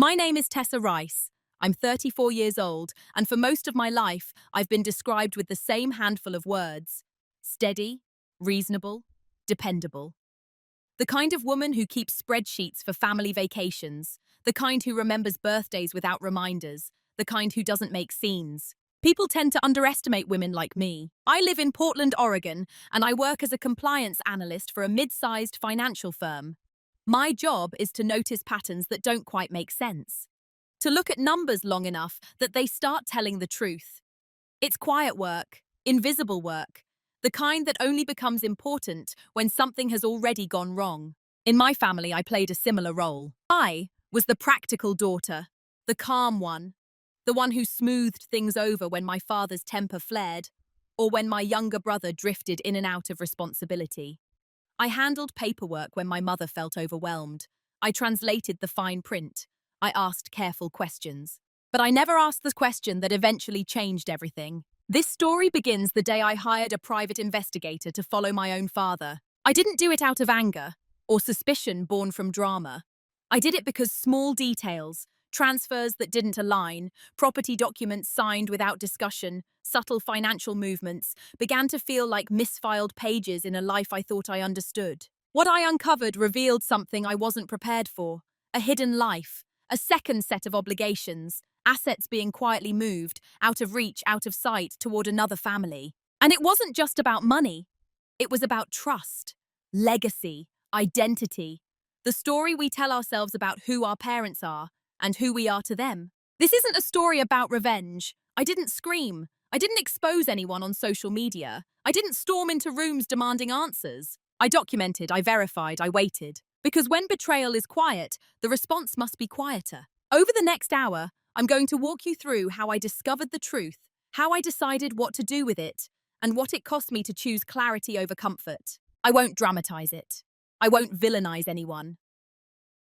My name is Tessa Rice. I'm 34 years old, and for most of my life, I've been described with the same handful of words: steady, reasonable, dependable. The kind of woman who keeps spreadsheets for family vacations, the kind who remembers birthdays without reminders, the kind who doesn't make scenes. People tend to underestimate women like me. I live in Portland, Oregon, and I work as a compliance analyst for a mid-sized financial firm. My job is to notice patterns that don't quite make sense, to look at numbers long enough that they start telling the truth. It's quiet work, invisible work, the kind that only becomes important when something has already gone wrong. In my family, I played a similar role. I was the practical daughter, the calm one, the one who smoothed things over when my father's temper flared, or when my younger brother drifted in and out of responsibility. I handled paperwork when my mother felt overwhelmed. I translated the fine print. I asked careful questions. But I never asked the question that eventually changed everything. This story begins the day I hired a private investigator to follow my own father. I didn't do it out of anger or suspicion born from drama. I did it because small details, transfers that didn't align, property documents signed without discussion, subtle financial movements, began to feel like misfiled pages in a life I thought I understood. What I uncovered revealed something I wasn't prepared for: a hidden life, a second set of obligations, assets being quietly moved, out of reach, out of sight, toward another family. And it wasn't just about money. It was about trust, legacy, identity, the story we tell ourselves about who our parents are and who we are to them. This isn't a story about revenge. I didn't scream. I didn't expose anyone on social media. I didn't storm into rooms demanding answers. I documented, I verified, I waited. Because when betrayal is quiet, the response must be quieter. Over the next hour, I'm going to walk you through how I discovered the truth, how I decided what to do with it, and what it cost me to choose clarity over comfort. I won't dramatize it. I won't villainize anyone.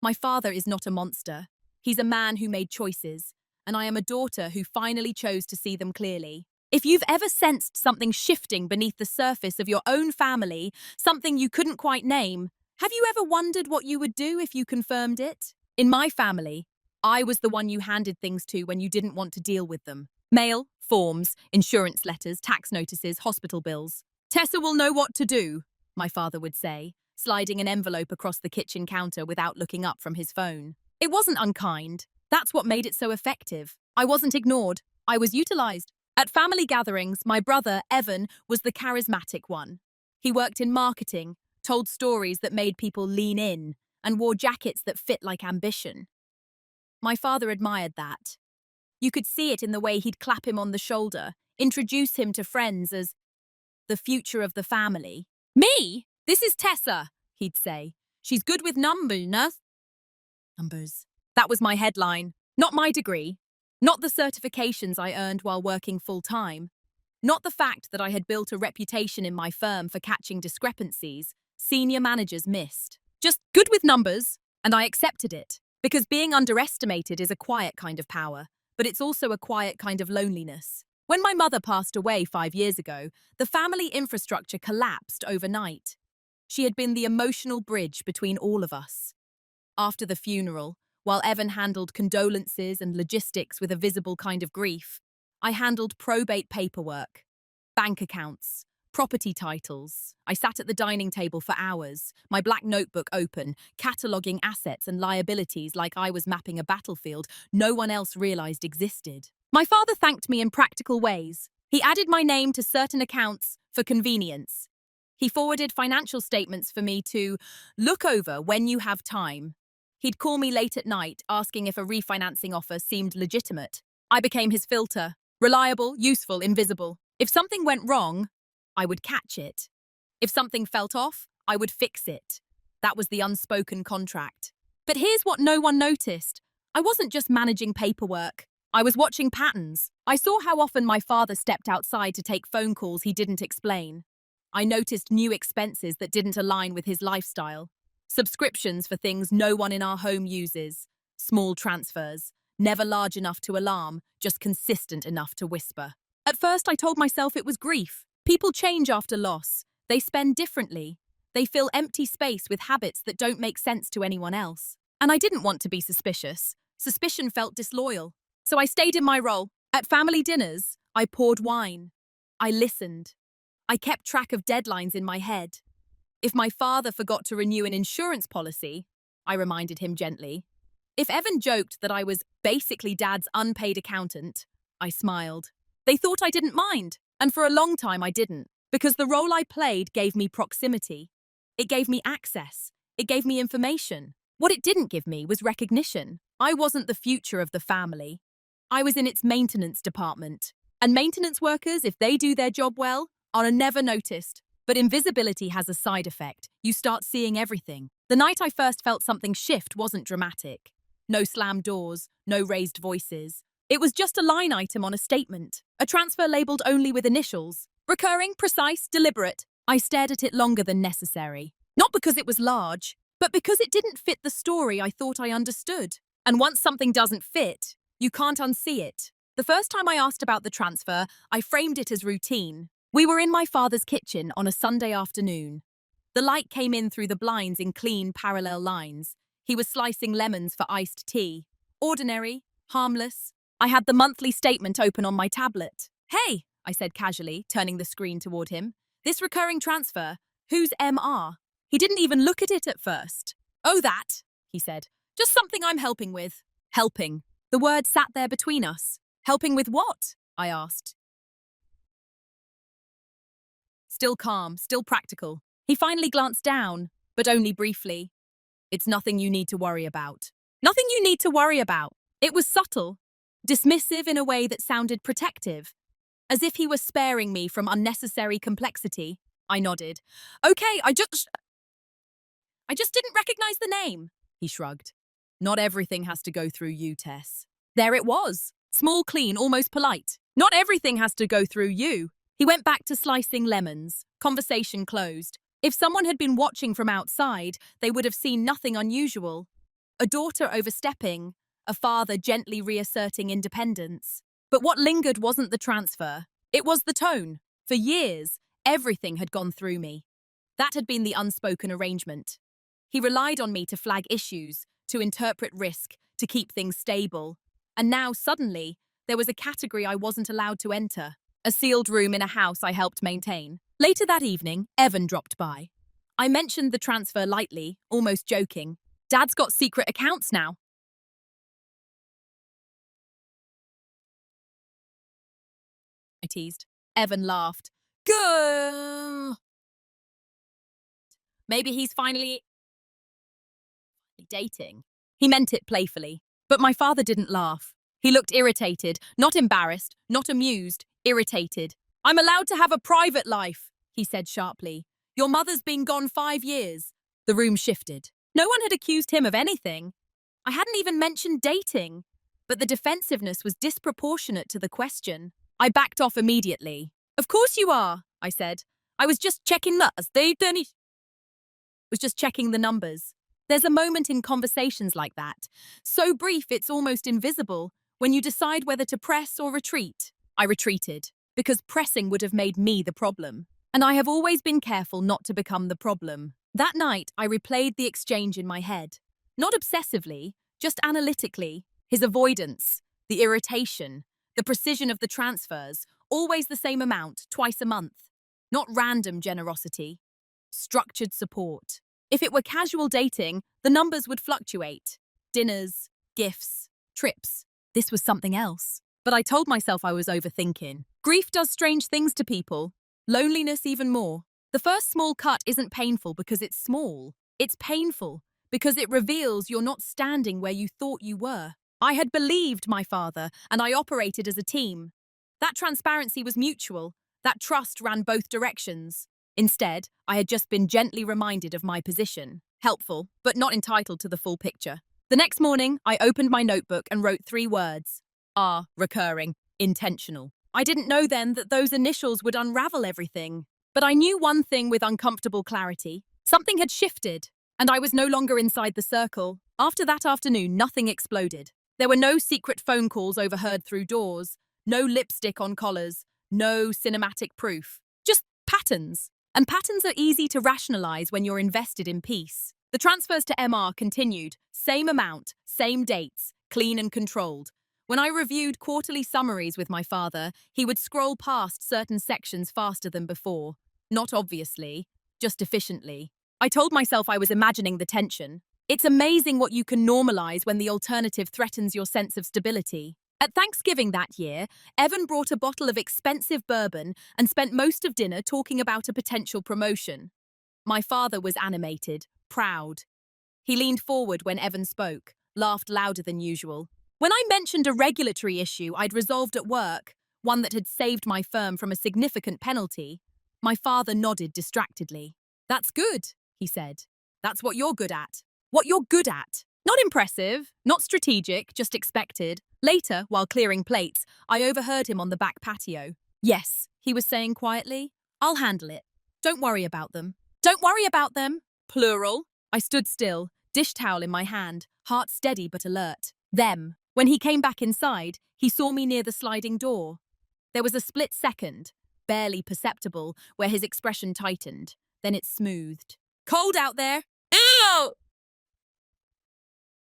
My father is not a monster. He's a man who made choices, and I am a daughter who finally chose to see them clearly. If you've ever sensed something shifting beneath the surface of your own family, something you couldn't quite name, have you ever wondered what you would do if you confirmed it? In my family, I was the one you handed things to when you didn't want to deal with them. Mail, forms, insurance letters, tax notices, hospital bills. Tessa will know what to do, my father would say, sliding an envelope across the kitchen counter without looking up from his phone. It wasn't unkind. That's what made it so effective. I wasn't ignored. I was utilized. At family gatherings, my brother, Evan, was the charismatic one. He worked in marketing, told stories that made people lean in, and wore jackets that fit like ambition. My father admired that. You could see it in the way he'd clap him on the shoulder, introduce him to friends as the future of the family. "Me? This is Tessa," he'd say. "She's good with numbers, no?" Numbers. That was my headline. Not my degree. Not the certifications I earned while working full-time. Not the fact that I had built a reputation in my firm for catching discrepancies senior managers missed. Just good with numbers, and I accepted it. Because being underestimated is a quiet kind of power, but it's also a quiet kind of loneliness. When my mother passed away 5 years ago, the family infrastructure collapsed overnight. She had been the emotional bridge between all of us. After the funeral, while Evan handled condolences and logistics with a visible kind of grief, I handled probate paperwork, bank accounts, property titles. I sat at the dining table for hours, my black notebook open, cataloguing assets and liabilities like I was mapping a battlefield no one else realized existed. My father thanked me in practical ways. He added my name to certain accounts for convenience. He forwarded financial statements for me to look over when you have time. He'd call me late at night, asking if a refinancing offer seemed legitimate. I became his filter. Reliable, useful, invisible. If something went wrong, I would catch it. If something felt off, I would fix it. That was the unspoken contract. But here's what no one noticed. I wasn't just managing paperwork. I was watching patterns. I saw how often my father stepped outside to take phone calls he didn't explain. I noticed new expenses that didn't align with his lifestyle. Subscriptions for things no one in our home uses. Small transfers. Never large enough to alarm, just consistent enough to whisper. At first, I told myself it was grief. People change after loss. They spend differently. They fill empty space with habits that don't make sense to anyone else. And I didn't want to be suspicious. Suspicion felt disloyal. So I stayed in my role. At family dinners, I poured wine. I listened. I kept track of deadlines in my head. If my father forgot to renew an insurance policy, I reminded him gently. If Evan joked that I was basically Dad's unpaid accountant, I smiled. They thought I didn't mind, and for a long time I didn't, because the role I played gave me proximity. It gave me access. It gave me information. What it didn't give me was recognition. I wasn't the future of the family. I was in its maintenance department. And maintenance workers, if they do their job well, are never noticed. But invisibility has a side effect. You start seeing everything. The night I first felt something shift wasn't dramatic. No slammed doors, no raised voices. It was just a line item on a statement. A transfer labelled only with initials. Recurring, precise, deliberate. I stared at it longer than necessary. Not because it was large, but because it didn't fit the story I thought I understood. And once something doesn't fit, you can't unsee it. The first time I asked about the transfer, I framed it as routine. We were in my father's kitchen on a Sunday afternoon. The light came in through the blinds in clean, parallel lines. He was slicing lemons for iced tea. Ordinary, harmless. I had the monthly statement open on my tablet. "Hey," I said casually, turning the screen toward him. "This recurring transfer, who's MR?" He didn't even look at it at first. "Oh, that," he said. "Just something I'm helping with." Helping. The word sat there between us. Helping with what? I asked. Still calm, still practical. He finally glanced down, but only briefly. "It's nothing you need to worry about." Nothing you need to worry about. It was subtle, dismissive in a way that sounded protective, as if he were sparing me from unnecessary complexity. I nodded. "Okay, I just didn't recognize the name," he shrugged. "Not everything has to go through you, Tess." There it was. Small, clean, almost polite. "Not everything has to go through you." He went back to slicing lemons. Conversation closed. If someone had been watching from outside, they would have seen nothing unusual. A daughter overstepping, a father gently reasserting independence. But what lingered wasn't the transfer. It was the tone. For years, everything had gone through me. That had been the unspoken arrangement. He relied on me to flag issues, to interpret risk, to keep things stable. And now, suddenly, there was a category I wasn't allowed to enter. A sealed room in a house I helped maintain. Later that evening, Evan dropped by. I mentioned the transfer lightly, almost joking. "Dad's got secret accounts now." I teased. Evan laughed. "Good. Maybe he's finally dating." He meant it playfully. But my father didn't laugh. He looked irritated, not embarrassed, not amused, irritated. "I'm allowed to have a private life," he said sharply. "Your mother's been gone 5 years." The room shifted. No one had accused him of anything. I hadn't even mentioned dating. But the defensiveness was disproportionate to the question. I backed off immediately. "Of course you are," I said. "I was just checking the numbers." There's a moment in conversations like that, so brief it's almost invisible, when you decide whether to press or retreat. I retreated, because pressing would have made me the problem. And I have always been careful not to become the problem. That night, I replayed the exchange in my head. Not obsessively, just analytically. His avoidance, the irritation, the precision of the transfers, always the same amount, twice a month. Not random generosity. Structured support. If it were casual dating, the numbers would fluctuate. Dinners, gifts, trips. This was something else. But I told myself I was overthinking. Grief does strange things to people. Loneliness even more. The first small cut isn't painful because it's small. It's painful because it reveals you're not standing where you thought you were. I had believed my father, and I operated as a team. That transparency was mutual. That trust ran both directions. Instead, I had just been gently reminded of my position. Helpful, but not entitled to the full picture. The next morning, I opened my notebook and wrote 3 words. Recurring, intentional. I didn't know then that those initials would unravel everything. But I knew one thing with uncomfortable clarity. Something had shifted, and I was no longer inside the circle. After that afternoon, nothing exploded. There were no secret phone calls overheard through doors, no lipstick on collars, no cinematic proof. Just patterns. And patterns are easy to rationalize when you're invested in peace. The transfers to MR continued. Same amount, same dates, clean and controlled. When I reviewed quarterly summaries with my father, he would scroll past certain sections faster than before. Not obviously, just efficiently. I told myself I was imagining the tension. It's amazing what you can normalize when the alternative threatens your sense of stability. At Thanksgiving that year, Evan brought a bottle of expensive bourbon and spent most of dinner talking about a potential promotion. My father was animated, proud. He leaned forward when Evan spoke, laughed louder than usual. When I mentioned a regulatory issue I'd resolved at work, one that had saved my firm from a significant penalty, my father nodded distractedly. "That's good," he said. "That's what you're good at." "What you're good at." Not impressive, not strategic, just expected. Later, while clearing plates, I overheard him on the back patio. "Yes," he was saying quietly. "I'll handle it. Don't worry about them." "Don't worry about them." Plural. I stood still, dish towel in my hand, heart steady but alert. Them. When he came back inside, he saw me near the sliding door. There was a split second, barely perceptible, where his expression tightened. Then it smoothed. "Cold out there." "Ew!"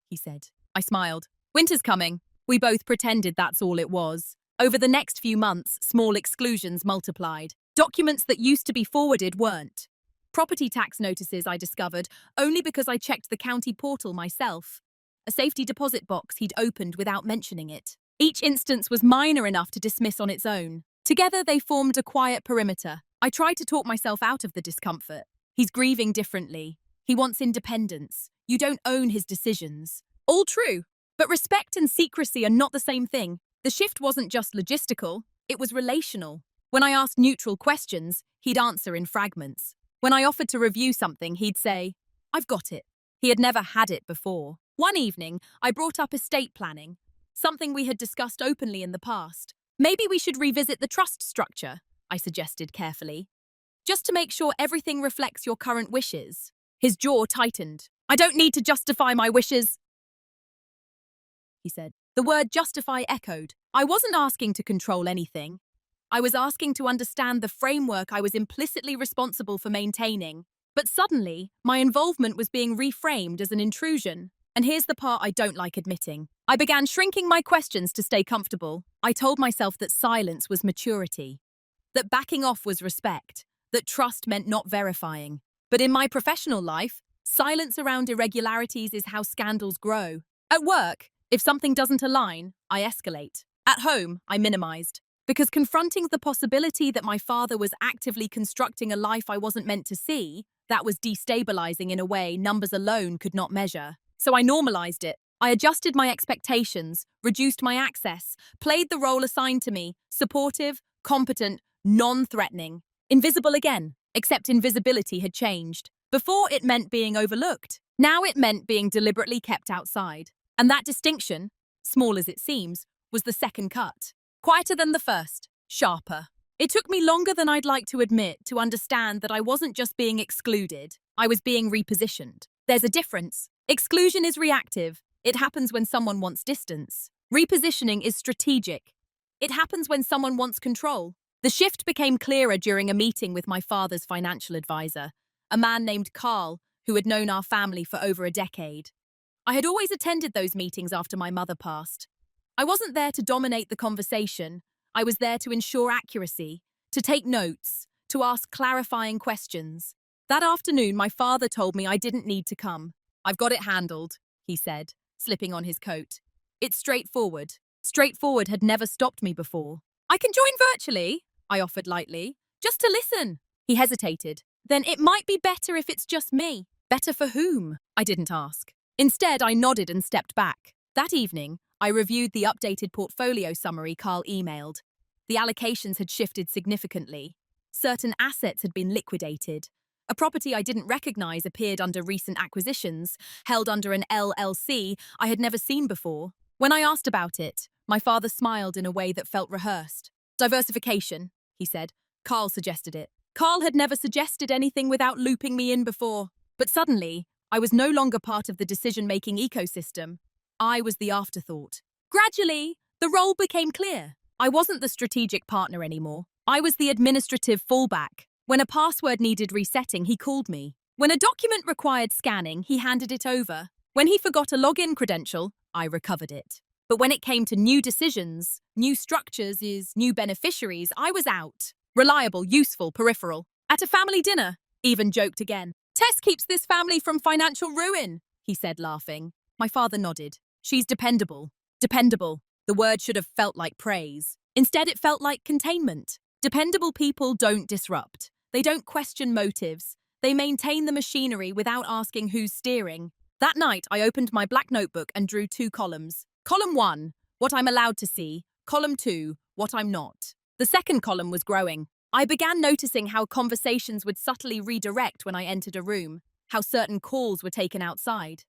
he said. I smiled. "Winter's coming." We both pretended that's all it was. Over the next few months, small exclusions multiplied. Documents that used to be forwarded weren't. Property tax notices I discovered only because I checked the county portal myself. A safety deposit box he'd opened without mentioning it. Each instance was minor enough to dismiss on its own. Together they formed a quiet perimeter. I tried to talk myself out of the discomfort. He's grieving differently. He wants independence. You don't own his decisions. All true. But respect and secrecy are not the same thing. The shift wasn't just logistical, it was relational. When I asked neutral questions, he'd answer in fragments. When I offered to review something, he'd say, "I've got it." He had never had it before. One evening, I brought up estate planning, something we had discussed openly in the past. "Maybe we should revisit the trust structure," I suggested carefully. "Just to make sure everything reflects your current wishes." His jaw tightened. "I don't need to justify my wishes," he said. The word justify echoed. I wasn't asking to control anything. I was asking to understand the framework I was implicitly responsible for maintaining. But suddenly, my involvement was being reframed as an intrusion. And here's the part I don't like admitting. I began shrinking my questions to stay comfortable. I told myself that silence was maturity, that backing off was respect, that trust meant not verifying. But in my professional life, silence around irregularities is how scandals grow. At work, if something doesn't align, I escalate. At home, I minimized. Because confronting the possibility that my father was actively constructing a life I wasn't meant to see, that was destabilizing in a way numbers alone could not measure. So I normalized it. I adjusted my expectations, reduced my access, played the role assigned to me, supportive, competent, non-threatening. Invisible again, except invisibility had changed. Before it meant being overlooked. Now it meant being deliberately kept outside. And that distinction, small as it seems, was the second cut. Quieter than the first, sharper. It took me longer than I'd like to admit to understand that I wasn't just being excluded, I was being repositioned. There's a difference. Exclusion is reactive. It happens when someone wants distance. Repositioning is strategic. It happens when someone wants control. The shift became clearer during a meeting with my father's financial advisor, a man named Carl, who had known our family for over a decade. I had always attended those meetings after my mother passed. I wasn't there to dominate the conversation. I was there to ensure accuracy, to take notes, to ask clarifying questions. That afternoon, my father told me I didn't need to come. "I've got it handled," he said, slipping on his coat. "It's straightforward." Straightforward had never stopped me before. "I can join virtually," I offered lightly, "just to listen." He hesitated. "Then it might be better if it's just me." "Better for whom?" I didn't ask. Instead, I nodded and stepped back. That evening, I reviewed the updated portfolio summary Carl emailed. The allocations had shifted significantly. Certain assets had been liquidated. A property I didn't recognize appeared under recent acquisitions, held under an LLC I had never seen before. When I asked about it, my father smiled in a way that felt rehearsed. "Diversification," he said. "Carl suggested it." Carl had never suggested anything without looping me in before. But suddenly, I was no longer part of the decision-making ecosystem. I was the afterthought. Gradually, the role became clear. I wasn't the strategic partner anymore. I was the administrative fallback. When a password needed resetting, he called me. When a document required scanning, he handed it over. When he forgot a login credential, I recovered it. But when it came to new decisions, new structures, new beneficiaries, I was out. Reliable, useful, peripheral. At a family dinner, even joked again. Tess keeps this family from financial ruin, he said, laughing. My father nodded. She's dependable. Dependable. The word should have felt like praise. Instead, it felt like containment. Dependable people don't disrupt. They don't question motives. They maintain the machinery without asking who's steering. That night, I opened my black notebook and drew 2 columns. Column 1, what I'm allowed to see. Column 2, what I'm not. The second column was growing. I began noticing how conversations would subtly redirect when I entered a room, how certain calls were taken outside.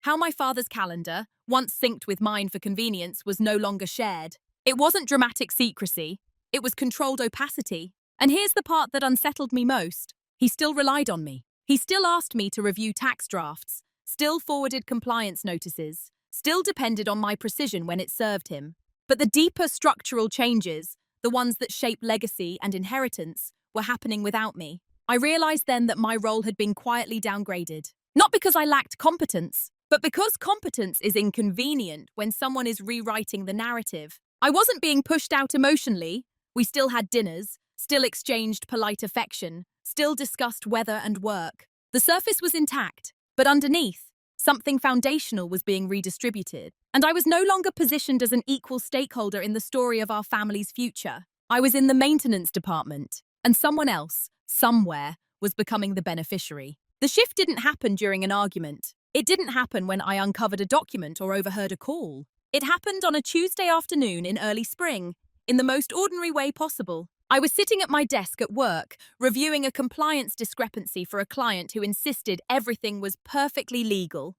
How my father's calendar, once synced with mine for convenience, was no longer shared. It wasn't dramatic secrecy. It was controlled opacity. And here's the part that unsettled me most. He still relied on me. He still asked me to review tax drafts, still forwarded compliance notices, still depended on my precision when it served him. But the deeper structural changes, the ones that shape legacy and inheritance, were happening without me. I realized then that my role had been quietly downgraded. Not because I lacked competence, but because competence is inconvenient when someone is rewriting the narrative. I wasn't being pushed out emotionally. We still had dinners, still exchanged polite affection, still discussed weather and work. The surface was intact, but underneath, something foundational was being redistributed, and I was no longer positioned as an equal stakeholder in the story of our family's future. I was in the maintenance department, and someone else, somewhere, was becoming the beneficiary. The shift didn't happen during an argument. It didn't happen when I uncovered a document or overheard a call. It happened on a Tuesday afternoon in early spring, in the most ordinary way possible. I was sitting at my desk at work, reviewing a compliance discrepancy for a client who insisted everything was perfectly legal.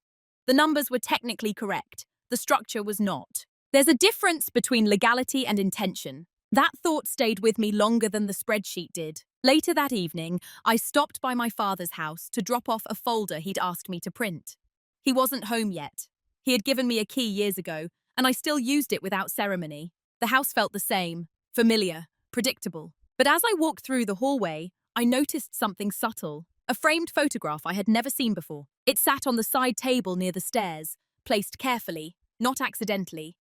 The numbers were technically correct. The structure was not. There's a difference between legality and intention. That thought stayed with me longer than the spreadsheet did. Later that evening, I stopped by my father's house to drop off a folder he'd asked me to print. He wasn't home yet. He had given me a key years ago, and I still used it without ceremony. The house felt the same, familiar, predictable. But as I walked through the hallway, I noticed something subtle. A framed photograph I had never seen before. It sat on the side table near the stairs, placed carefully, not accidentally.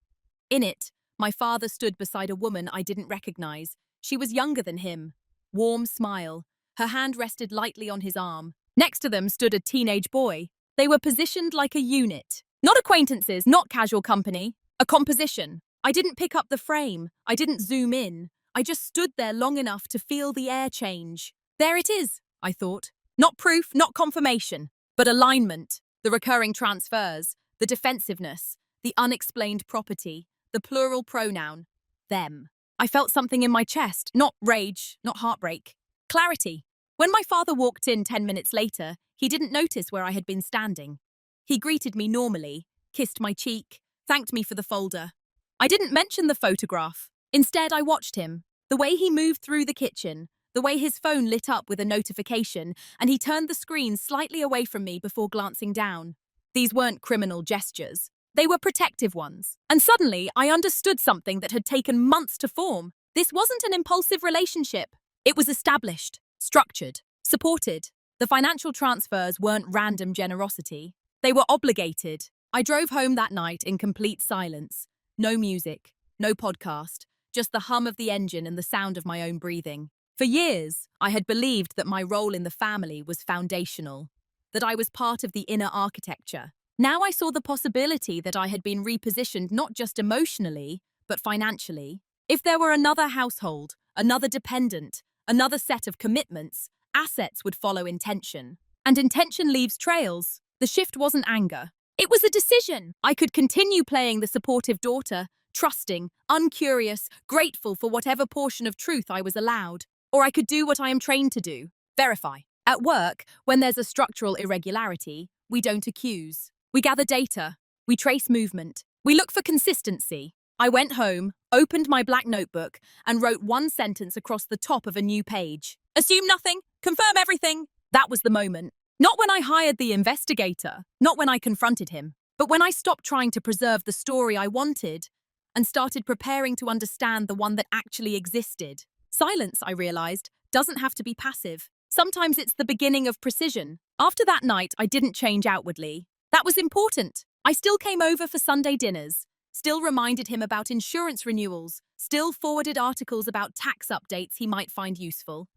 In it, my father stood beside a woman I didn't recognize. She was younger than him. Warm smile. Her hand rested lightly on his arm. Next to them stood a teenage boy. They were positioned like a unit. Not acquaintances, not casual company. A composition. I didn't pick up the frame. I didn't zoom in. I just stood there long enough to feel the air change. There it is, I thought. Not proof, not confirmation, but alignment. The recurring transfers, the defensiveness, the unexplained property, the plural pronoun, them. I felt something in my chest, not rage, not heartbreak. Clarity. When my father walked in 10 minutes later, he didn't notice where I had been standing. He greeted me normally, kissed my cheek, thanked me for the folder. I didn't mention the photograph. Instead, I watched him. The way he moved through the kitchen, the way his phone lit up with a notification, and he turned the screen slightly away from me before glancing down. These weren't criminal gestures. They were protective ones. And suddenly, I understood something that had taken months to form. This wasn't an impulsive relationship. It was established, structured, supported. The financial transfers weren't random generosity. They were obligated. I drove home that night in complete silence. No music, no podcast, just the hum of the engine and the sound of my own breathing. For years, I had believed that my role in the family was foundational, that I was part of the inner architecture. Now I saw the possibility that I had been repositioned not just emotionally, but financially. If there were another household, another dependent, another set of commitments, assets would follow intention. And intention leaves trails. The shift wasn't anger. It was a decision. I could continue playing the supportive daughter, trusting, uncurious, grateful for whatever portion of truth I was allowed. Or I could do what I am trained to do, verify. At work, when there's a structural irregularity, we don't accuse. We gather data. We trace movement. We look for consistency. I went home, opened my black notebook, and wrote one sentence across the top of a new page. Assume nothing, confirm everything. That was the moment. Not when I hired the investigator, not when I confronted him, but when I stopped trying to preserve the story I wanted and started preparing to understand the one that actually existed. Silence, I realized, doesn't have to be passive. Sometimes it's the beginning of precision. After that night, I didn't change outwardly. That was important. I still came over for Sunday dinners, still reminded him about insurance renewals, still forwarded articles about tax updates he might find useful.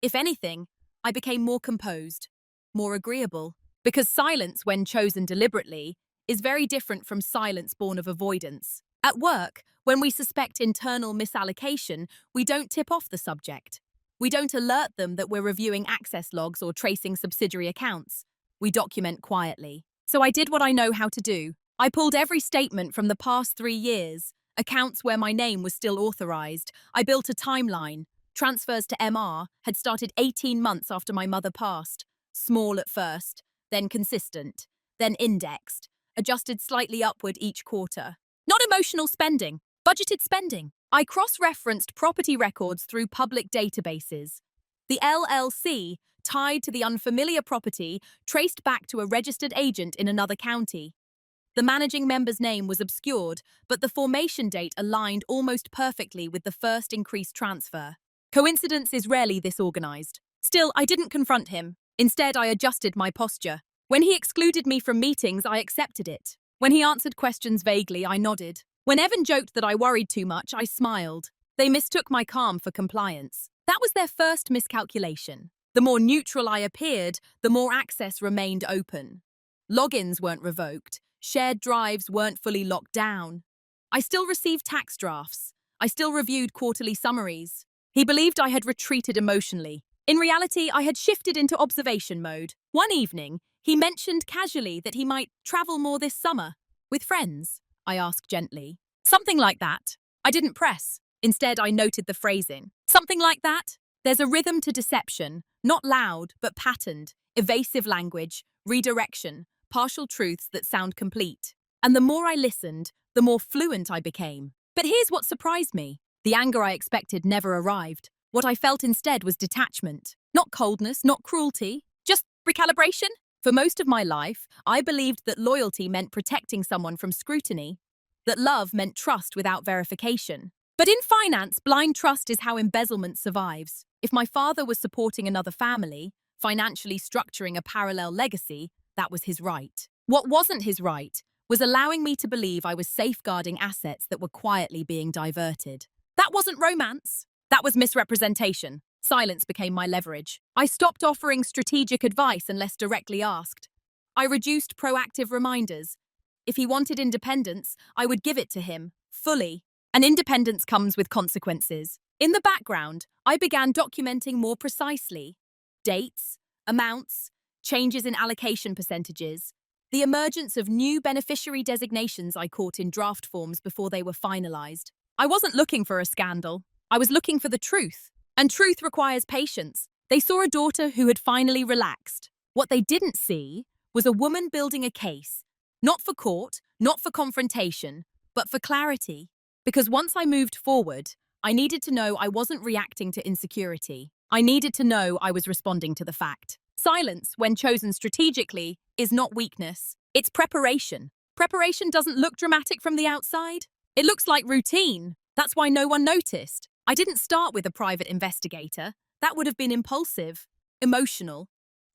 If anything, I became more composed, more agreeable, because silence, when chosen deliberately, is very different from silence born of avoidance. At work, when we suspect internal misallocation, we don't tip off the subject. We don't alert them that we're reviewing access logs or tracing subsidiary accounts. We document quietly. So I did what I know how to do. I pulled every statement from the past 3 years, accounts where my name was still authorized. I built a timeline. Transfers to MR had started 18 months after my mother passed. Small at first, then consistent, then indexed, adjusted slightly upward each quarter. Not emotional spending, budgeted spending. I cross-referenced property records through public databases. The LLC, tied to the unfamiliar property, traced back to a registered agent in another county. The managing member's name was obscured, but the formation date aligned almost perfectly with the first increased transfer. Coincidence is rarely this organized. Still, I didn't confront him. Instead, I adjusted my posture. When he excluded me from meetings, I accepted it. When he answered questions vaguely, I nodded. When Evan joked that I worried too much, I smiled. They mistook my calm for compliance. That was their first miscalculation. The more neutral I appeared, the more access remained open. Logins weren't revoked. Shared drives weren't fully locked down. I still received tax drafts. I still reviewed quarterly summaries. He believed I had retreated emotionally. In reality, I had shifted into observation mode. One evening, he mentioned casually that he might travel more this summer. With friends? I asked gently. Something like that. I didn't press. Instead, I noted the phrasing. Something like that? There's a rhythm to deception, not loud, but patterned, evasive language, redirection, partial truths that sound complete. And the more I listened, the more fluent I became. But here's what surprised me. The anger I expected never arrived. What I felt instead was detachment. Not coldness, not cruelty, just recalibration. For most of my life, I believed that loyalty meant protecting someone from scrutiny, that love meant trust without verification. But in finance, blind trust is how embezzlement survives. If my father was supporting another family, financially structuring a parallel legacy, that was his right. What wasn't his right was allowing me to believe I was safeguarding assets that were quietly being diverted. That wasn't romance. That was misrepresentation. Silence became my leverage. I stopped offering strategic advice unless directly asked. I reduced proactive reminders. If he wanted independence, I would give it to him, fully. And independence comes with consequences. In the background, I began documenting more precisely. Dates, amounts, changes in allocation percentages, the emergence of new beneficiary designations I caught in draft forms before they were finalized. I wasn't looking for a scandal. I was looking for the truth. And truth requires patience. They saw a daughter who had finally relaxed. What they didn't see was a woman building a case, not for court, not for confrontation, but for clarity. Because once I moved forward, I needed to know I wasn't reacting to insecurity. I needed to know I was responding to the fact. Silence, when chosen strategically, is not weakness. It's preparation. Preparation doesn't look dramatic from the outside. It looks like routine. That's why no one noticed. I didn't start with a private investigator. That would have been impulsive, emotional,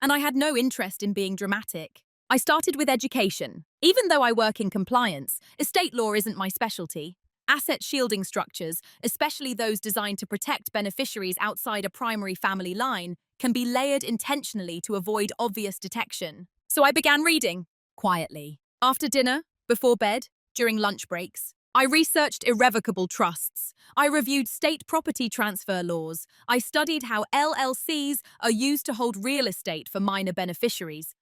and I had no interest in being dramatic. I started with education. Even though I work in compliance, estate law isn't my specialty. Asset shielding structures, especially those designed to protect beneficiaries outside a primary family line, can be layered intentionally to avoid obvious detection. So I began reading, quietly. After dinner, before bed, during lunch breaks. I researched irrevocable trusts. I reviewed state property transfer laws. I studied how LLCs are used to hold real estate for minor beneficiaries.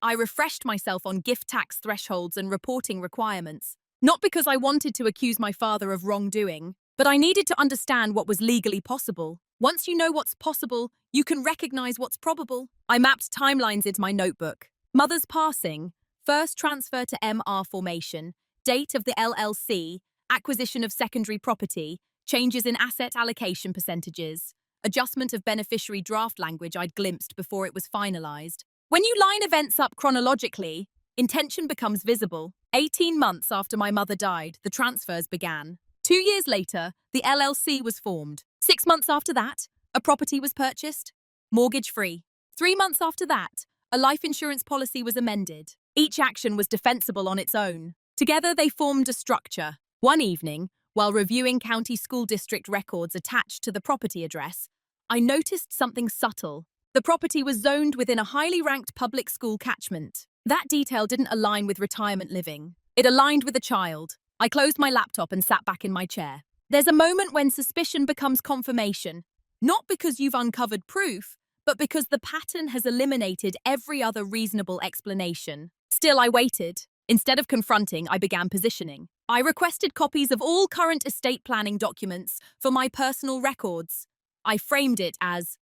I refreshed myself on gift tax thresholds and reporting requirements. Not because I wanted to accuse my father of wrongdoing, but I needed to understand what was legally possible. Once you know what's possible, you can recognize what's probable. I mapped timelines into my notebook. Mother's passing, first transfer to MR formation, date of the LLC, acquisition of secondary property, changes in asset allocation percentages, adjustment of beneficiary draft language I'd glimpsed before it was finalized. When you line events up chronologically, intention becomes visible. 18 months after my mother died, the transfers began. 2 years later, the LLC was formed. 6 months after that, a property was purchased, mortgage-free. 3 months after that, a life insurance policy was amended. Each action was defensible on its own. Together, they formed a structure. One evening, while reviewing county school district records attached to the property address, I noticed something subtle. The property was zoned within a highly ranked public school catchment. That detail didn't align with retirement living. It aligned with a child. I closed my laptop and sat back in my chair. There's a moment when suspicion becomes confirmation, not because you've uncovered proof, but because the pattern has eliminated every other reasonable explanation. Still, I waited. Instead of confronting, I began positioning. I requested copies of all current estate planning documents for my personal records. I framed it as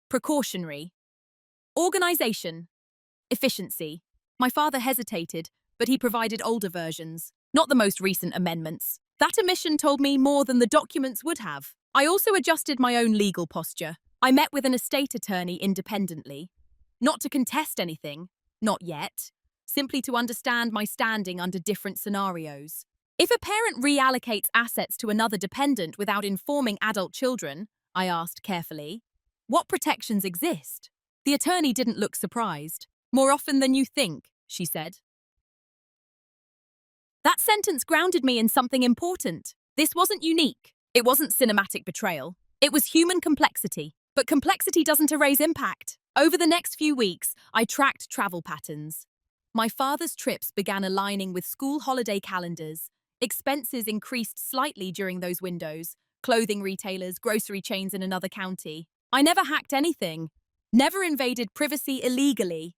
precautionary, organization, efficiency. My father hesitated, but he provided older versions, not the most recent amendments. That omission told me more than the documents would have. I also adjusted my own legal posture. I met with an estate attorney independently, not to contest anything, not yet, simply to understand my standing under different scenarios. If a parent reallocates assets to another dependent without informing adult children, I asked carefully, what protections exist? The attorney didn't look surprised. More often than you think, she said. That sentence grounded me in something important. This wasn't unique. It wasn't cinematic betrayal. It was human complexity. But complexity doesn't erase impact. Over the next few weeks, I tracked travel patterns. My father's trips began aligning with school holiday calendars. Expenses increased slightly during those windows. Clothing retailers, grocery chains in another county. I never hacked anything. Never invaded privacy illegally.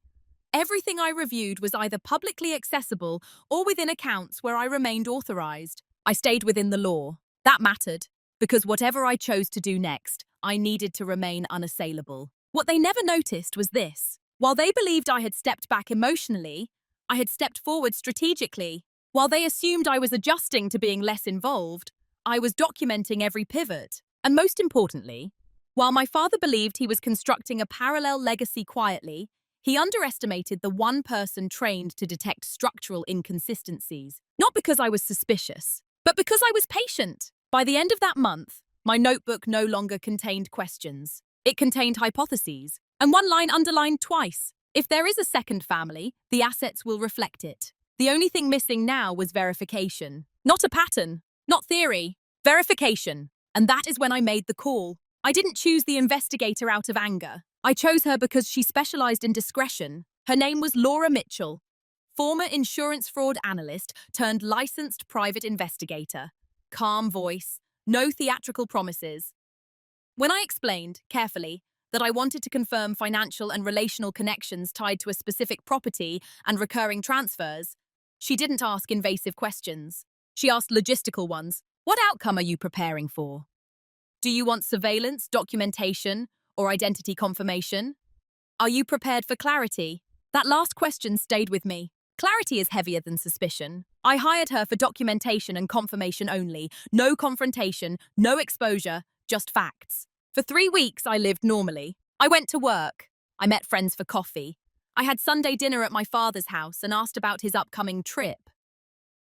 Everything I reviewed was either publicly accessible or within accounts where I remained authorized. I stayed within the law. That mattered, because whatever I chose to do next, I needed to remain unassailable. What they never noticed was this. While they believed I had stepped back emotionally, I had stepped forward strategically. While they assumed I was adjusting to being less involved, I was documenting every pivot. And most importantly, while my father believed he was constructing a parallel legacy quietly, he underestimated the one person trained to detect structural inconsistencies. Not because I was suspicious, but because I was patient. By the end of that month, my notebook no longer contained questions. It contained hypotheses, and one line underlined twice. If there is a second family, the assets will reflect it. The only thing missing now was verification. Not a pattern, not theory, verification. And that is when I made the call. I didn't choose the investigator out of anger. I chose her because she specialized in discretion. Her name was Laura Mitchell, former insurance fraud analyst turned licensed private investigator. Calm voice, no theatrical promises. When I explained, carefully, that I wanted to confirm financial and relational connections tied to a specific property and recurring transfers, she didn't ask invasive questions. She asked logistical ones. What outcome are you preparing for? Do you want surveillance, documentation, or identity confirmation? Are you prepared for clarity? That last question stayed with me. Clarity is heavier than suspicion. I hired her for documentation and confirmation only. No confrontation, no exposure, just facts. For 3 weeks, I lived normally. I went to work. I met friends for coffee. I had Sunday dinner at my father's house and asked about his upcoming trip.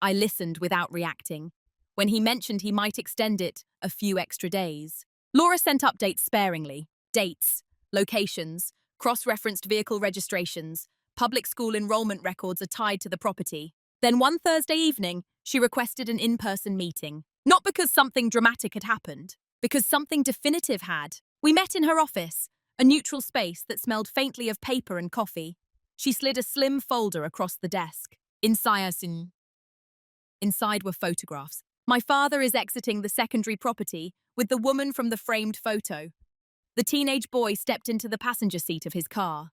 I listened without reacting. When he mentioned he might extend it a few extra days. Laura sent updates sparingly. Dates, locations, cross-referenced vehicle registrations, public school enrollment records are tied to the property. Then one Thursday evening, she requested an in-person meeting. Not because something dramatic had happened, because something definitive had. We met in her office, a neutral space that smelled faintly of paper and coffee. She slid a slim folder across the desk. Inside were photographs. My father is exiting the secondary property with the woman from the framed photo. The teenage boy stepped into the passenger seat of his car.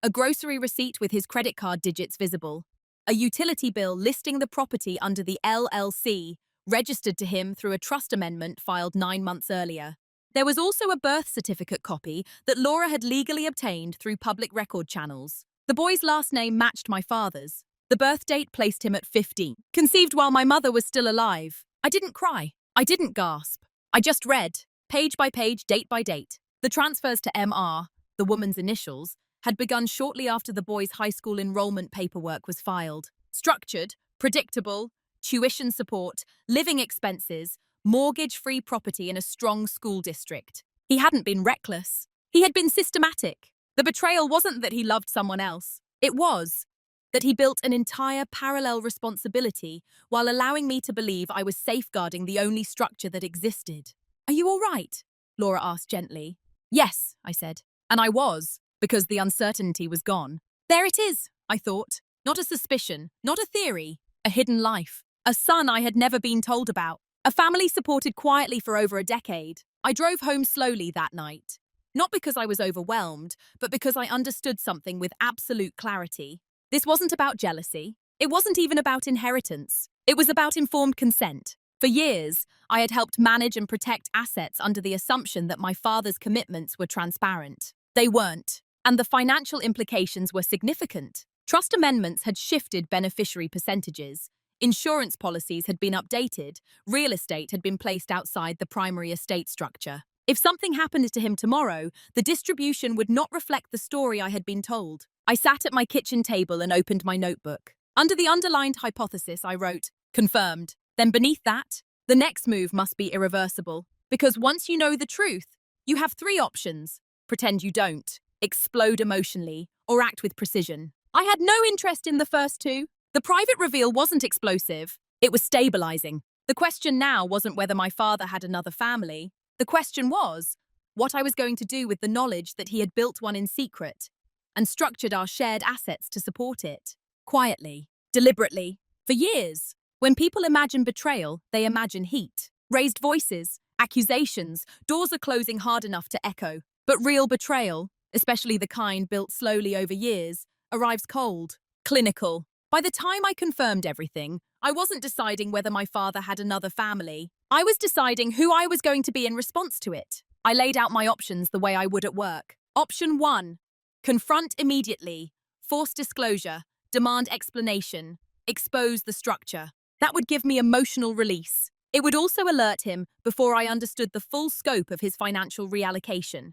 A grocery receipt with his credit card digits visible. A utility bill listing the property under the LLC, registered to him through a trust amendment filed 9 months earlier. There was also a birth certificate copy that Laura had legally obtained through public record channels. The boy's last name matched my father's. The birth date placed him at 15. Conceived while my mother was still alive. I didn't cry. I didn't gasp. I just read, page by page, date by date. The transfers to MR, the woman's initials, had begun shortly after the boy's high school enrollment paperwork was filed. Structured, predictable, tuition support, living expenses, mortgage-free property in a strong school district. He hadn't been reckless. He had been systematic. The betrayal wasn't that he loved someone else. It was that he built an entire parallel responsibility while allowing me to believe I was safeguarding the only structure that existed. Are you all right? Laura asked gently. Yes, I said. And I was, because the uncertainty was gone. There it is, I thought. Not a suspicion, not a theory, a hidden life. A son I had never been told about. A family supported quietly for over a decade. I drove home slowly that night. Not because I was overwhelmed, but because I understood something with absolute clarity. This wasn't about jealousy. It wasn't even about inheritance. It was about informed consent. For years, I had helped manage and protect assets under the assumption that my father's commitments were transparent. They weren't, and the financial implications were significant. Trust amendments had shifted beneficiary percentages. Insurance policies had been updated. Real estate had been placed outside the primary estate structure. If something happened to him tomorrow, the distribution would not reflect the story I had been told. I sat at my kitchen table and opened my notebook. Under the underlined hypothesis, I wrote, confirmed. Then beneath that, the next move must be irreversible. Because once you know the truth, you have three options. Pretend you don't, explode emotionally, or act with precision. I had no interest in the first two. The private reveal wasn't explosive. It was stabilizing. The question now wasn't whether my father had another family. The question was what I was going to do with the knowledge that he had built one in secret and structured our shared assets to support it. Quietly, deliberately, for years. When people imagine betrayal, they imagine heat. Raised voices, accusations, doors are closing hard enough to echo. But real betrayal, especially the kind built slowly over years, arrives cold, clinical. By the time I confirmed everything, I wasn't deciding whether my father had another family. I was deciding who I was going to be in response to it. I laid out my options the way I would at work. Option 1. Confront immediately. Force disclosure. Demand explanation. Expose the structure. That would give me emotional release. It would also alert him before I understood the full scope of his financial reallocation.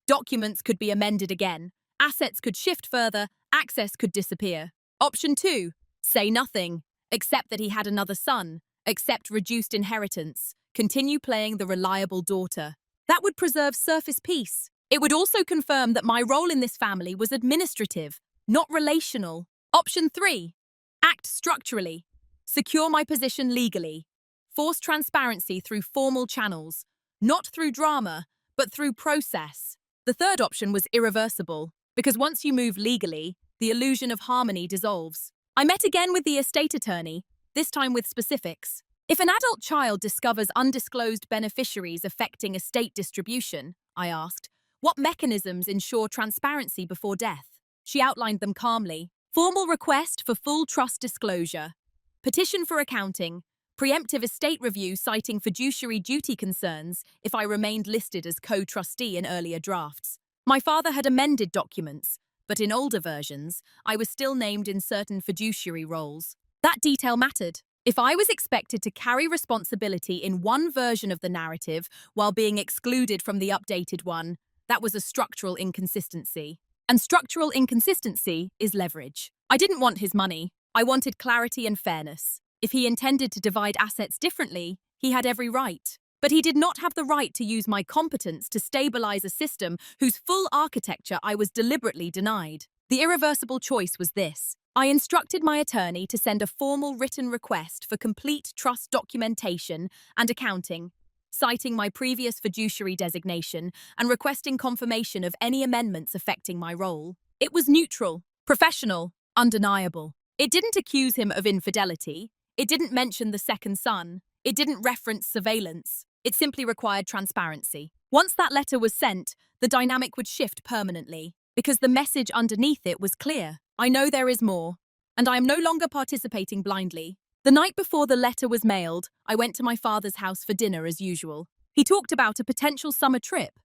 Documents could be amended again. Assets could shift further. Access could disappear. Option 2. Say nothing. Accept that he had another son. Accept reduced inheritance. Continue playing the reliable daughter. That would preserve surface peace. It would also confirm that my role in this family was administrative, not relational. Option 3. Act structurally. Secure my position legally. Force transparency through formal channels. Not through drama, but through process. The third option was irreversible, because once you move legally, the illusion of harmony dissolves. I met again with the estate attorney, this time with specifics. If an adult child discovers undisclosed beneficiaries affecting estate distribution, I asked, what mechanisms ensure transparency before death? She outlined them calmly. Formal request for full trust disclosure. Petition for accounting. Preemptive estate review citing fiduciary duty concerns if I remained listed as co-trustee in earlier drafts. My father had amended documents, but in older versions, I was still named in certain fiduciary roles. That detail mattered. If I was expected to carry responsibility in one version of the narrative while being excluded from the updated one, that was a structural inconsistency. And structural inconsistency is leverage. I didn't want his money. I wanted clarity and fairness. If he intended to divide assets differently, he had every right. But he did not have the right to use my competence to stabilize a system whose full architecture I was deliberately denied. The irreversible choice was this. I instructed my attorney to send a formal written request for complete trust documentation and accounting, citing my previous fiduciary designation and requesting confirmation of any amendments affecting my role. It was neutral, professional, undeniable. It didn't accuse him of infidelity. It didn't mention the second son. It didn't reference surveillance. It simply required transparency. Once that letter was sent, the dynamic would shift permanently, because the message underneath it was clear. I know there is more, and I am no longer participating blindly. The night before the letter was mailed, I went to my father's house for dinner as usual. He talked about a potential summer trip.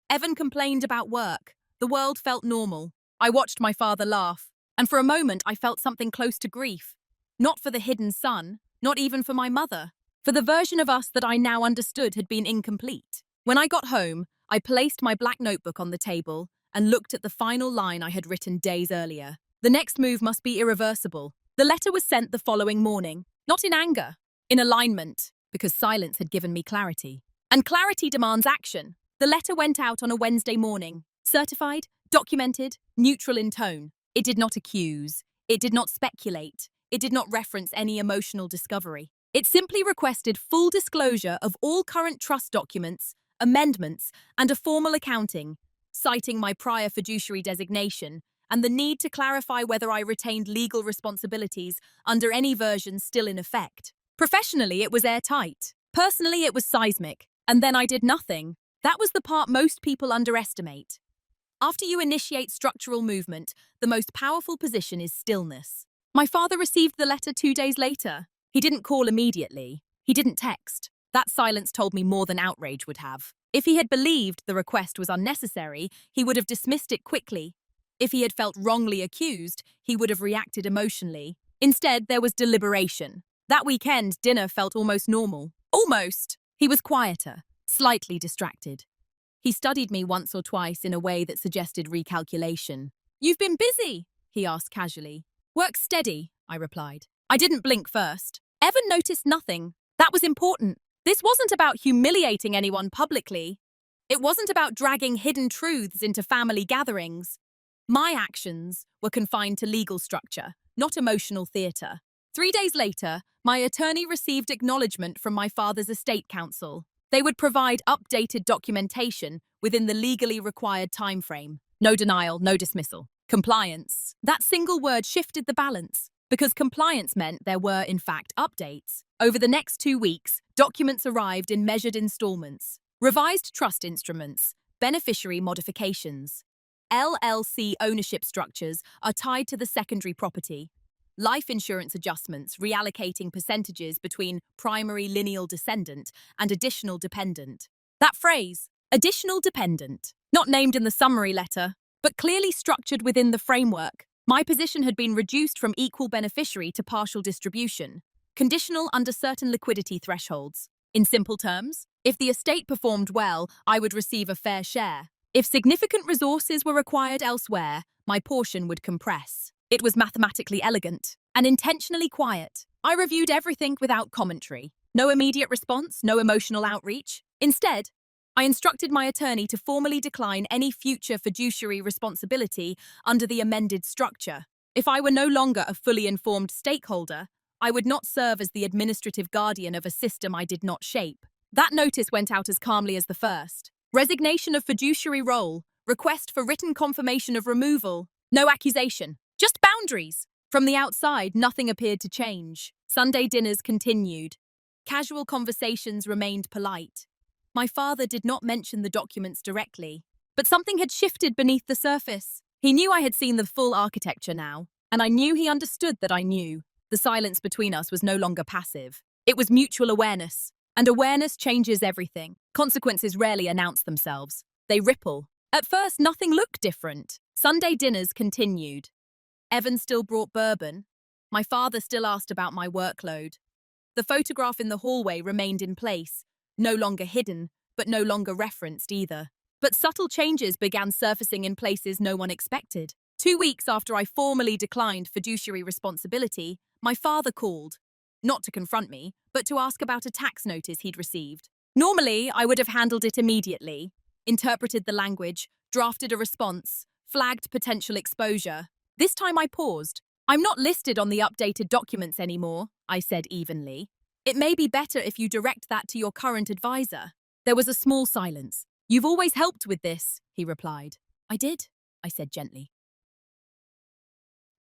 Evan complained about work. The world felt normal. I watched my father laugh, and for a moment I felt something close to grief. Not for the hidden son, not even for my mother. For the version of us that I now understood had been incomplete. When I got home, I placed my black notebook on the table and looked at the final line I had written days earlier. The next move must be irreversible. The letter was sent the following morning, not in anger, in alignment, because silence had given me clarity. And clarity demands action. The letter went out on a Wednesday morning, certified, documented, neutral in tone. It did not accuse. It did not speculate. It did not reference any emotional discovery. It simply requested full disclosure of all current trust documents, amendments, and a formal accounting, citing my prior fiduciary designation and the need to clarify whether I retained legal responsibilities under any version still in effect. Professionally, it was airtight. Personally, it was seismic. And then I did nothing. That was the part most people underestimate. After you initiate structural movement, the most powerful position is stillness. My father received the letter 2 days later. He didn't call immediately. He didn't text. That silence told me more than outrage would have. If he had believed the request was unnecessary, he would have dismissed it quickly. If he had felt wrongly accused, he would have reacted emotionally. Instead, there was deliberation. That weekend, dinner felt almost normal. Almost. He was quieter, slightly distracted. He studied me once or twice in a way that suggested recalculation. "You've been busy," he asked casually. "Work steady," I replied. I didn't blink first. Evan noticed nothing. That was important. This wasn't about humiliating anyone publicly. It wasn't about dragging hidden truths into family gatherings. My actions were confined to legal structure, not emotional theatre. 3 days later, my attorney received acknowledgement from my father's estate counsel. They would provide updated documentation within the legally required timeframe. No denial, no dismissal. Compliance. That single word shifted the balance, because compliance meant there were, in fact, updates. Over the next 2 weeks, documents arrived in measured installments. Revised trust instruments, beneficiary modifications. LLC ownership structures are tied to the secondary property. Life insurance adjustments reallocating percentages between primary lineal descendant and additional dependent. That phrase, additional dependent, not named in the summary letter, but clearly structured within the framework. My position had been reduced from equal beneficiary to partial distribution, conditional under certain liquidity thresholds. In simple terms, if the estate performed well, I would receive a fair share. If significant resources were required elsewhere, my portion would compress. It was mathematically elegant and intentionally quiet. I reviewed everything without commentary. No immediate response, no emotional outreach. Instead, I instructed my attorney to formally decline any future fiduciary responsibility under the amended structure. If I were no longer a fully informed stakeholder, I would not serve as the administrative guardian of a system I did not shape. That notice went out as calmly as the first. Resignation of fiduciary role, request for written confirmation of removal, no accusation, just boundaries. From the outside, nothing appeared to change. Sunday dinners continued. Casual conversations remained polite. My father did not mention the documents directly, but something had shifted beneath the surface. He knew I had seen the full architecture now, and I knew he understood that I knew. The silence between us was no longer passive. It was mutual awareness, and awareness changes everything. Consequences rarely announce themselves. They ripple. At first, nothing looked different. Sunday dinners continued. Evan still brought bourbon. My father still asked about my workload. The photograph in the hallway remained in place, no longer hidden, but no longer referenced either. But subtle changes began surfacing in places no one expected. 2 weeks after I formally declined fiduciary responsibility, my father called. Not to confront me, but to ask about a tax notice he'd received. Normally, I would have handled it immediately, interpreted the language, drafted a response, flagged potential exposure. This time I paused. "I'm not listed on the updated documents anymore," I said evenly. "It may be better if you direct that to your current advisor." There was a small silence. "You've always helped with this," he replied. "I did," I said gently.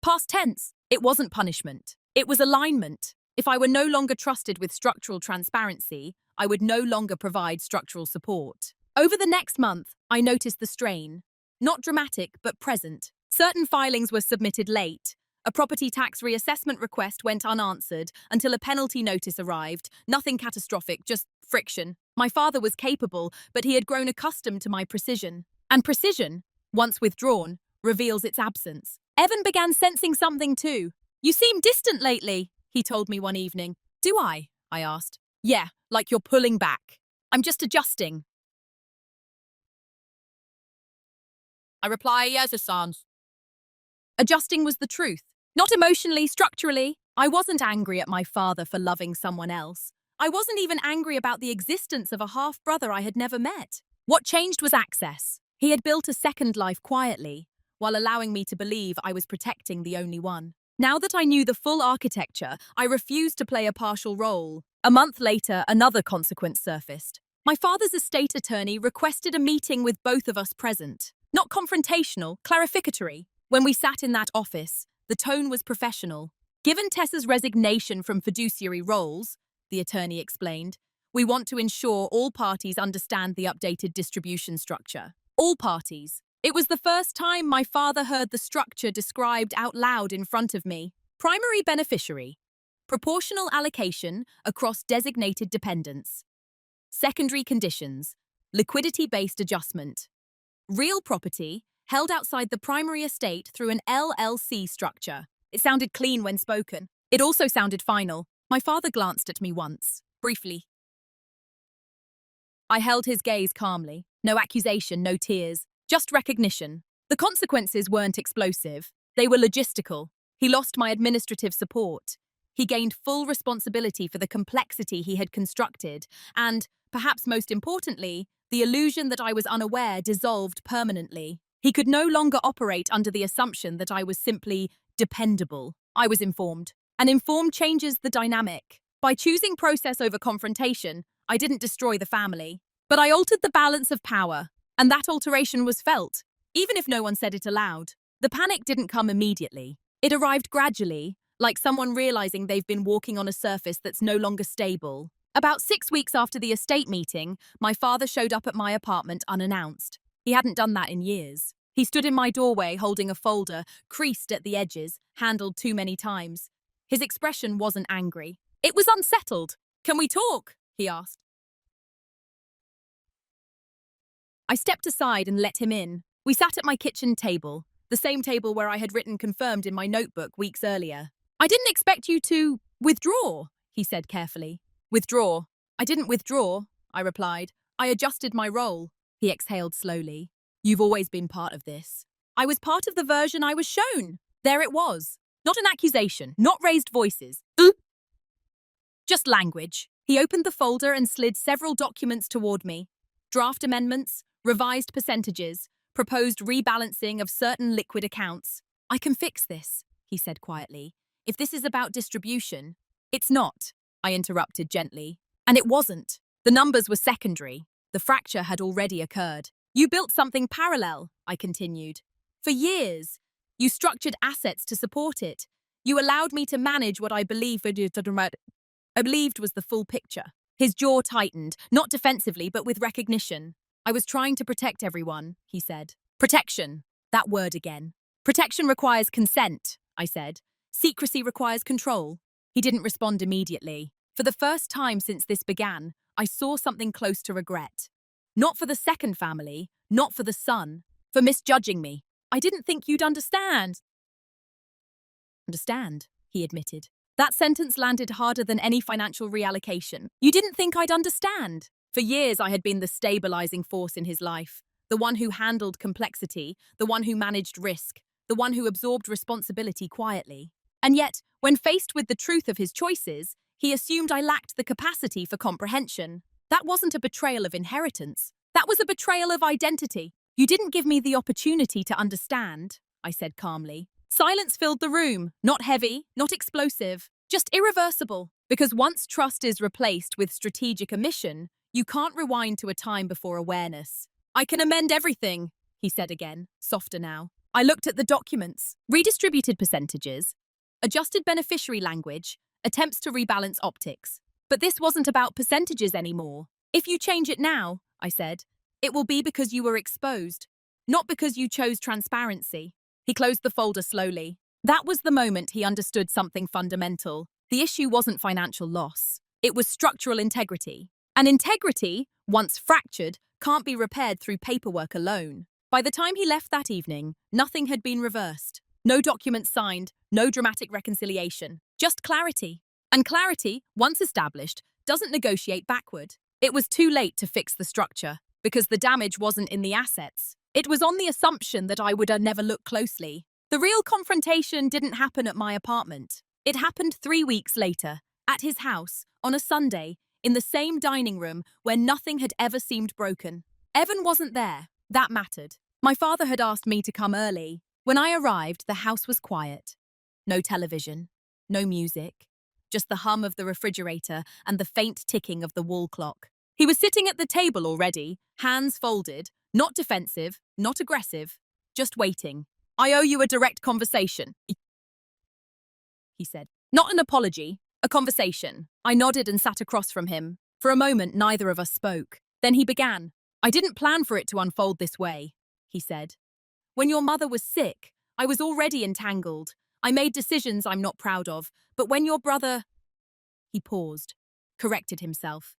Past tense. It wasn't punishment. It was alignment. If I were no longer trusted with structural transparency, I would no longer provide structural support. Over the next month, I noticed the strain. Not dramatic, but present. Certain filings were submitted late. A property tax reassessment request went unanswered until a penalty notice arrived. Nothing catastrophic, just friction. My father was capable, but he had grown accustomed to my precision. And precision, once withdrawn, reveals its absence. Evan began sensing something too. "You seem distant lately," he told me one evening. "Do I?" I asked. "Yeah, like you're pulling back." "I'm just adjusting." I reply, "Yes, it sounds." Adjusting was the truth. Not emotionally, structurally. I wasn't angry at my father for loving someone else. I wasn't even angry about the existence of a half-brother I had never met. What changed was access. He had built a second life quietly, while allowing me to believe I was protecting the only one. Now that I knew the full architecture, I refused to play a partial role. A month later, another consequence surfaced. My father's estate attorney requested a meeting with both of us present. Not confrontational, clarificatory. When we sat in that office, the tone was professional. Given Tessa's resignation from fiduciary roles, the attorney explained, we want to ensure all parties understand the updated distribution structure. All parties. It was the first time my father heard the structure described out loud in front of me. Primary beneficiary. Proportional allocation across designated dependents. Secondary conditions. Liquidity-based adjustment. Real property held outside the primary estate through an LLC structure. It sounded clean when spoken. It also sounded final. My father glanced at me once, briefly. I held his gaze calmly. No accusation, no tears, just recognition. The consequences weren't explosive. They were logistical. He lost my administrative support. He gained full responsibility for the complexity he had constructed, and, perhaps most importantly, the illusion that I was unaware dissolved permanently. He could no longer operate under the assumption that I was simply dependable. I was informed. And informed changes the dynamic. By choosing process over confrontation, I didn't destroy the family, but I altered the balance of power, and that alteration was felt, even if no one said it aloud. The panic didn't come immediately. It arrived gradually, like someone realizing they've been walking on a surface that's no longer stable. About 6 weeks after the estate meeting, my father showed up at my apartment unannounced. He hadn't done that in years. He stood in my doorway holding a folder, creased at the edges, handled too many times. His expression wasn't angry. It was unsettled. "Can we talk?" he asked. I stepped aside and let him in. We sat at my kitchen table, the same table where I had written confirmed in my notebook weeks earlier. "I didn't expect you to withdraw," he said carefully. "Withdraw? I didn't withdraw," I replied. "I adjusted my role." He exhaled slowly. "You've always been part of this." I was part of the version I was shown. There it was. Not an accusation, not raised voices. Just language. He opened the folder and slid several documents toward me. Draft amendments, revised percentages, proposed rebalancing of certain liquid accounts. "I can fix this," he said quietly. "If this is about distribution." "It's not," I interrupted gently. And it wasn't. The numbers were secondary. The fracture had already occurred. "You built something parallel," I continued. "For years. You structured assets to support it. You allowed me to manage what I believed was the full picture." His jaw tightened, not defensively, but with recognition. "I was trying to protect everyone," he said. "Protection. That word again. Protection requires consent," I said. "Secrecy requires control." He didn't respond immediately. For the first time since this began, I saw something close to regret. Not for the second family, not for the son, for misjudging me. "I didn't think you'd understand." "Understand," he admitted. That sentence landed harder than any financial reallocation. "You didn't think I'd understand." For years, I had been the stabilizing force in his life, the one who handled complexity, the one who managed risk, the one who absorbed responsibility quietly. And yet, when faced with the truth of his choices, he assumed I lacked the capacity for comprehension. That wasn't a betrayal of inheritance. That was a betrayal of identity. "You didn't give me the opportunity to understand," I said calmly. Silence filled the room, not heavy, not explosive, just irreversible. Because once trust is replaced with strategic omission, you can't rewind to a time before awareness. "I can amend everything," he said again, softer now. I looked at the documents. Redistributed percentages, adjusted beneficiary language, attempts to rebalance optics. But this wasn't about percentages anymore. "If you change it now," I said, "it will be because you were exposed, not because you chose transparency." He closed the folder slowly. That was the moment he understood something fundamental. The issue wasn't financial loss. It was structural integrity. And integrity, once fractured, can't be repaired through paperwork alone. By the time he left that evening, nothing had been reversed. No documents signed, no dramatic reconciliation, just clarity. And clarity, once established, doesn't negotiate backward. It was too late to fix the structure, because the damage wasn't in the assets. It was on the assumption that I would never look closely. The real confrontation didn't happen at my apartment. It happened 3 weeks later, at his house, on a Sunday, in the same dining room where nothing had ever seemed broken. Evan wasn't there. That mattered. My father had asked me to come early. When I arrived, the house was quiet. No television, no music, just the hum of the refrigerator and the faint ticking of the wall clock. He was sitting at the table already, hands folded, not defensive, not aggressive, just waiting. "I owe you a direct conversation," he said. "Not an apology, a conversation." I nodded and sat across from him. For a moment, neither of us spoke. Then he began. "I didn't plan for it to unfold this way," he said. "When your mother was sick, I was already entangled. I made decisions I'm not proud of. But when your brother—" He paused, corrected himself.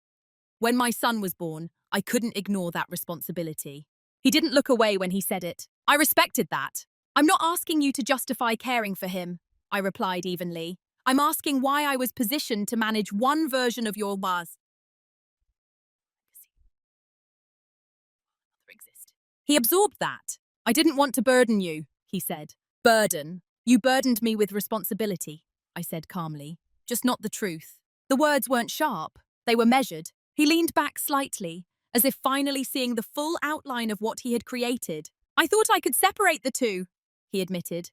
"When my son was born, I couldn't ignore that responsibility." He didn't look away when he said it. I respected that. "I'm not asking you to justify caring for him," I replied evenly. "I'm asking why I was positioned to manage one version of your was." He absorbed that. "I didn't want to burden you," he said. "Burden? You burdened me with responsibility," I said calmly. "Just not the truth." The words weren't sharp. They were measured. He leaned back slightly, as if finally seeing the full outline of what he had created. "I thought I could separate the two," he admitted.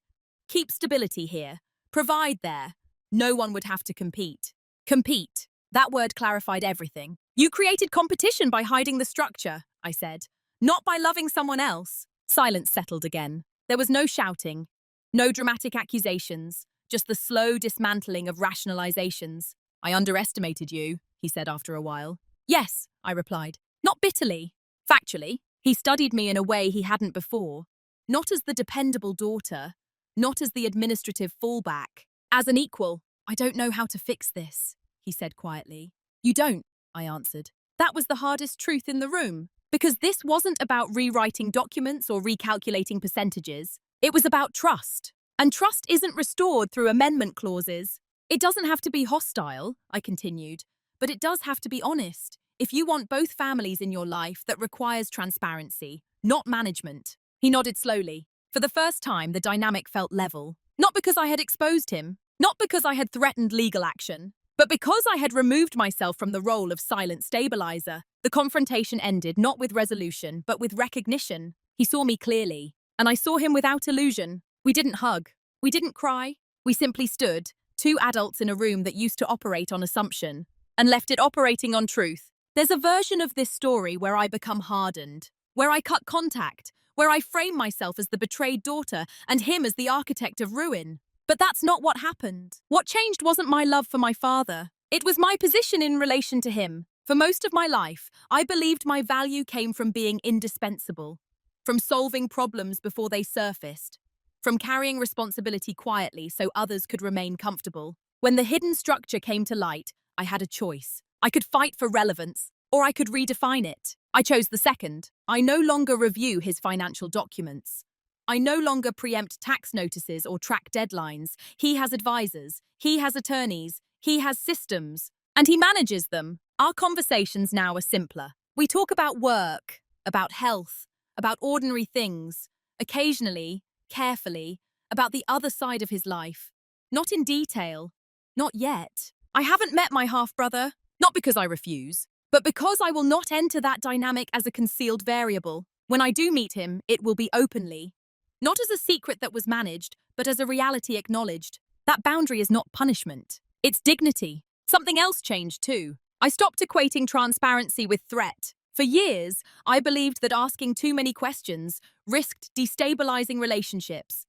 "Keep stability here. Provide there. No one would have to compete." Compete. That word clarified everything. "You created competition by hiding the structure," I said. "Not by loving someone else." Silence settled again. There was no shouting, no dramatic accusations, just the slow dismantling of rationalizations. "I underestimated you," he said after a while. "Yes," I replied. Not bitterly. Factually, he studied me in a way he hadn't before. Not as the dependable daughter, not as the administrative fallback. As an equal. "I don't know how to fix this," he said quietly. "You don't," I answered. That was the hardest truth in the room. Because this wasn't about rewriting documents or recalculating percentages. It was about trust. And trust isn't restored through amendment clauses. It doesn't have to be hostile, I continued, but it does have to be honest. If you want both families in your life, that requires transparency, not management. He nodded slowly. For the first time, the dynamic felt level. Not because I had exposed him, not because I had threatened legal action, but because I had removed myself from the role of silent stabilizer. The confrontation ended not with resolution, but with recognition. He saw me clearly, and I saw him without illusion. We didn't hug. We didn't cry. We simply stood, two adults in a room that used to operate on assumption, and left it operating on truth. There's a version of this story where I become hardened, where I cut contact, where I frame myself as the betrayed daughter and him as the architect of ruin. But that's not what happened. What changed wasn't my love for my father. It was my position in relation to him. For most of my life, I believed my value came from being indispensable, from solving problems before they surfaced, from carrying responsibility quietly so others could remain comfortable. When the hidden structure came to light, I had a choice. I could fight for relevance, or I could redefine it. I chose the second. I no longer review his financial documents. I no longer preempt tax notices or track deadlines. He has advisors, he has attorneys, he has systems, and he manages them. Our conversations now are simpler. We talk about work, about health, about ordinary things, occasionally, carefully, about the other side of his life. Not in detail. Not yet. I haven't met my half-brother, not because I refuse, but because I will not enter that dynamic as a concealed variable. When I do meet him, it will be openly. Not as a secret that was managed, but as a reality acknowledged. That boundary is not punishment. It's dignity. Something else changed too. I stopped equating transparency with threat. For years, I believed that asking too many questions risked destabilizing relationships,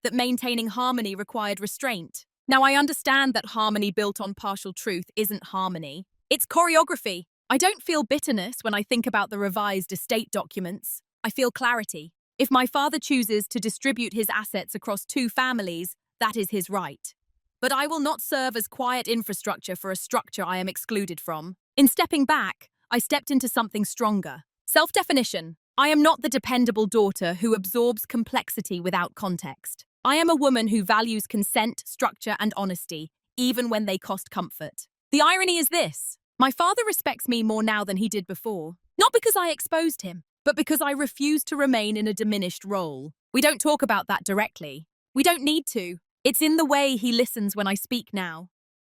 that maintaining harmony required restraint. Now I understand that harmony built on partial truth isn't harmony. It's choreography. I don't feel bitterness when I think about the revised estate documents. I feel clarity. If my father chooses to distribute his assets across two families, that is his right. But I will not serve as quiet infrastructure for a structure I am excluded from. In stepping back, I stepped into something stronger. Self-definition. I am not the dependable daughter who absorbs complexity without context. I am a woman who values consent, structure, and honesty, even when they cost comfort. The irony is this. My father respects me more now than he did before. Not because I exposed him, but because I refuse to remain in a diminished role. We don't talk about that directly. We don't need to. It's in the way he listens when I speak now.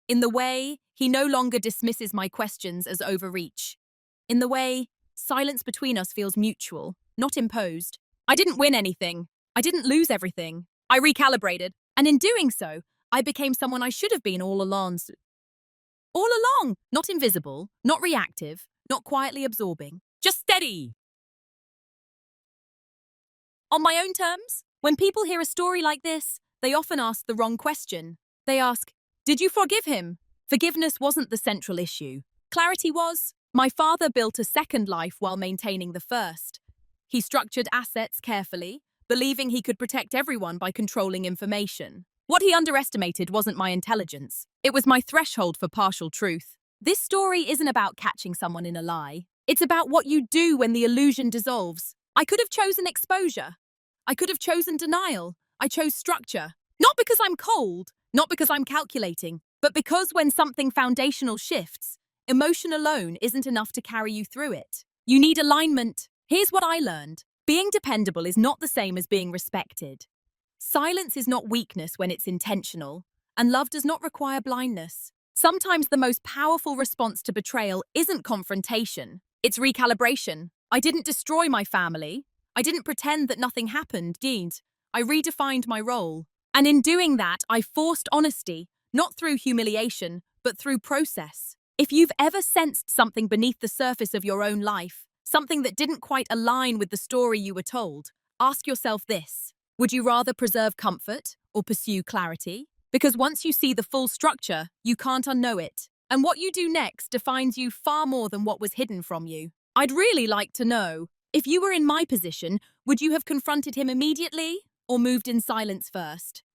In the way he no longer dismisses my questions as overreach. In the way silence between us feels mutual, not imposed. I didn't win anything. I didn't lose everything. I recalibrated. And in doing so, I became someone I should have been all along. All along, not invisible, not reactive, not quietly absorbing, just steady. On my own terms, when people hear a story like this, they often ask the wrong question. They ask, did you forgive him? Forgiveness wasn't the central issue. Clarity was, my father built a second life while maintaining the first. He structured assets carefully, believing he could protect everyone by controlling information. What he underestimated wasn't my intelligence. It was my threshold for partial truth. This story isn't about catching someone in a lie. It's about what you do when the illusion dissolves. I could have chosen exposure. I could have chosen denial. I chose structure. Not because I'm cold, not because I'm calculating, but because when something foundational shifts, emotion alone isn't enough to carry you through it. You need alignment. Here's what I learned. Being dependable is not the same as being respected. Silence is not weakness when it's intentional, and love does not require blindness. Sometimes the most powerful response to betrayal isn't confrontation, it's recalibration. I didn't destroy my family. I didn't pretend that nothing happened, indeed. I redefined my role. And in doing that, I forced honesty, not through humiliation, but through process. If you've ever sensed something beneath the surface of your own life, something that didn't quite align with the story you were told, ask yourself this. Would you rather preserve comfort or pursue clarity? Because once you see the full structure, you can't unknow it. And what you do next defines you far more than what was hidden from you. I'd really like to know, if you were in my position, would you have confronted him immediately or moved in silence first?